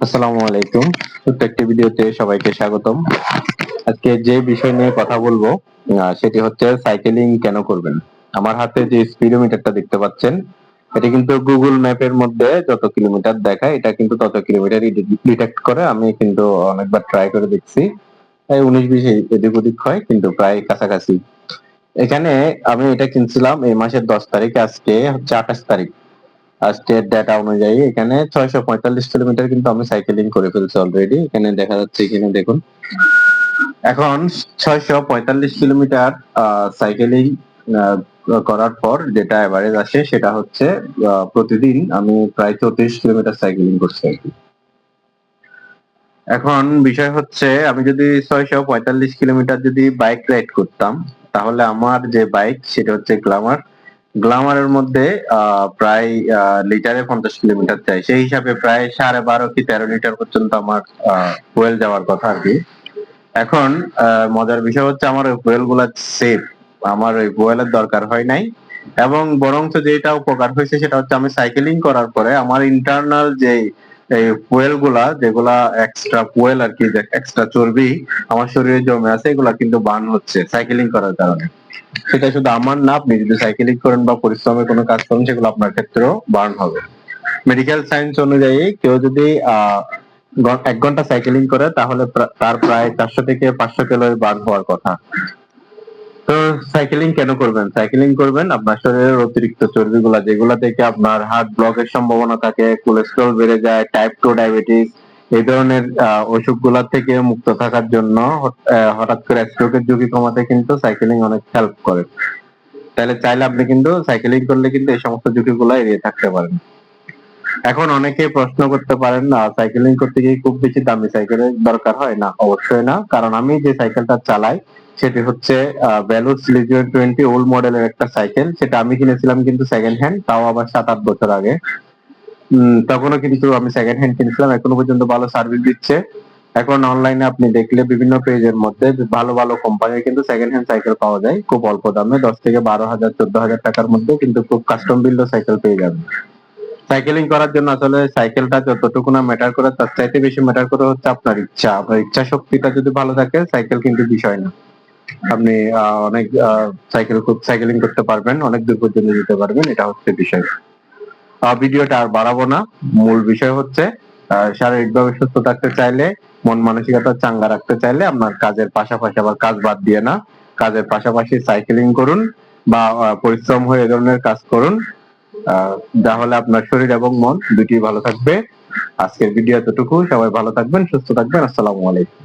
আসসালামু আলাইকুম। ছোট্ট একটি ভিডিওতে সবাইকে স্বাগতম। আজকে যে বিষয় নিয়ে কথা বলবো সেটি হচ্ছে সাইকেলিং কেন করবেন। আমার হাতে যে স্পিডোমিটারটা দেখতে পাচ্ছেন, এটা কিন্তু গুগল ম্যাপের মধ্যে যত কিলোমিটার দেখায় এটা কিন্তু তত কিলোমিটারই ডিটেক্ট করে। আমি কিন্তু অনেকবার ট্রাই করে দেখছি, এই 19-20 এদিক ওদিক হয়, কিন্তু প্রায় কাছাকাছি। এখানে আমি এটা কিনছিলাম এই মাসের 10 তারিখ, আজকে হচ্ছে 28 তারিখ। আজকের ডেটা অনুযায়ী এখানে 645 কিলোমিটার কিন্তু আমি সাইকেলিং করে ফেলছি অলরেডি। এখানে দেখা যাচ্ছে, এখানে দেখুন। এখন 645 কিলোমিটার সাইকেলিং করার পর যেটা এভারেজ আসে সেটা হচ্ছে প্রতিদিন আমি প্রায় 34 কিলোমিটার সাইকেলিং করছি আর কি। এখন বিষয় হচ্ছে, আমি যদি 645 কিলোমিটার যদি বাইক রাইড করতাম, তাহলে আমার যে বাইক সেটা হচ্ছে গ্ল্যামার। গ্ল্যামারের মধ্যে প্রায় লিটারে 50 কিলোমিটার চাই, সেই হিসাবে প্রায় 12.5 কি 13 লিটার পর্যন্ত আমার ফুয়েল যাওয়ার কথা আর কি। এখন মজার বিষয় হচ্ছে আমার ওই ফুয়েল গুলা সেফ, আমার ওই ফুয়েলের দরকার হয় নাই। এবং বরঞ্চ যেটা উপকার হয়েছে সেটা হচ্ছে আমি সাইকেলিং করার পরে আমার ইন্টারনাল যে এই ফুয়েল গুলা, যেগুলা এক্সট্রা ফুয়েল আর কি, এক্সট্রা চর্বি আমার শরীরে জমে আছে, এগুলা কিন্তু বার্ন হচ্ছে সাইকেলিং করার কারণে। সেটা শুধু আমার না, আপনি যদি সাইকেলিং করেন বা পরিশ্রমের কোনো কাজ করেন সেগুলো আপনার ক্ষেত্রেও বার্ন হবে। মেডিকেল সায়েন্স অনুযায়ী কেউ যদি 1 ঘন্টা সাইকেলিং করে তাহলে তার প্রায় 400 থেকে 500 ক্যালোরি বার্ন হওয়ার কথা। তো সাইকেলিং কেন করবেন? সাইকেলিং করবেন আপনার শরীরের অতিরিক্ত চর্বিগুলা, যেগুলা থেকে আপনার হার্ট ব্লকের সম্ভাবনা থাকে, কোলেস্টেরল বেড়ে যায়, টাইপ 2 ডায়াবেটিস, এই ধরনের অসুখগুলা থেকে মুক্ত থাকার জন্য। হঠাৎ করে স্ট্রোকের ঝুঁকি কমাতে কিন্তু সাইকেলিং অনেক হেল্প করে। তাহলে চাইলে আপনি কিন্তু সাইকেলিং করলে কিন্তু এই সমস্ত ঝুঁকিগুলো এড়িয়ে থাকতে পারেন। এখন অনেকে প্রশ্ন করতে পারেন, না সাইকেলিং করতে গিয়ে খুব বেশি দামি সাইকেলের দরকার হয় না? অবশ্যই না, কারণ আমি যে সাইকেলটা চালাই সেটি হচ্ছে ভ্যালুস লিজিয়ন 20 ওল্ড মডেলের একটা সাইকেল। সেটা আমি কিনেছিলাম কিন্তু সেকেন্ড হ্যান্ড, তাও আবার 7-8 বছর আগে। তখনও কিন্তু আমি সেকেন্ড হ্যান্ড কিনেছিলাম, এখনো পর্যন্ত ভালো সার্ভিস দিচ্ছে। এখন অনলাইনে আপনি দেখলে বিভিন্ন পেজের মধ্যে ভালো ভালো কোম্পানির কিন্তু সেকেন্ড হ্যান্ড সাইকেল পাওয়া যায় খুব অল্প দামে, 10 থেকে 12,000 14,000 টাকার মধ্যে কিন্তু খুব কাস্টম বিল্ড সাইকেল পেয়ে যাবেন। সাইকেলিং করার জন্য আসলে সাইকেলটা যতটুকু না ম্যাটার করে, তার চাইতে বেশি ম্যাটার করে হচ্ছে আপনার ইচ্ছা। আপনার ইচ্ছা শক্তিটা যদি ভালো থাকে, সাইকেল কিন্তু বিষয় না। আপনি অনেক সাইকেলিং করতে পারবেন, অনেক দূর পর্যন্ত যেতে পারবেন, এটা হচ্ছে বিষয়। ভিডিওটা আর বাড়াবো না, মূল বিষয় হচ্ছে শারীরিকভাবে সুস্থ থাকতে চাইলে, মন মানসিকতা চাঙ্গা রাখতে চাইলে আপনার কাজের পাশাপাশি, আবার কাজ বাদ দিয়ে না, কাজের পাশাপাশি সাইকেলিং করুন বা পরিশ্রম হয়ে এ ধরনের কাজ করুন। তাহলে আপনার শরীর এবং মন দুটি ভালো থাকবে। আজকের ভিডিও এতটুকু, সবাই ভালো থাকবেন, সুস্থ থাকবেন। আসসালামু আলাইকুম।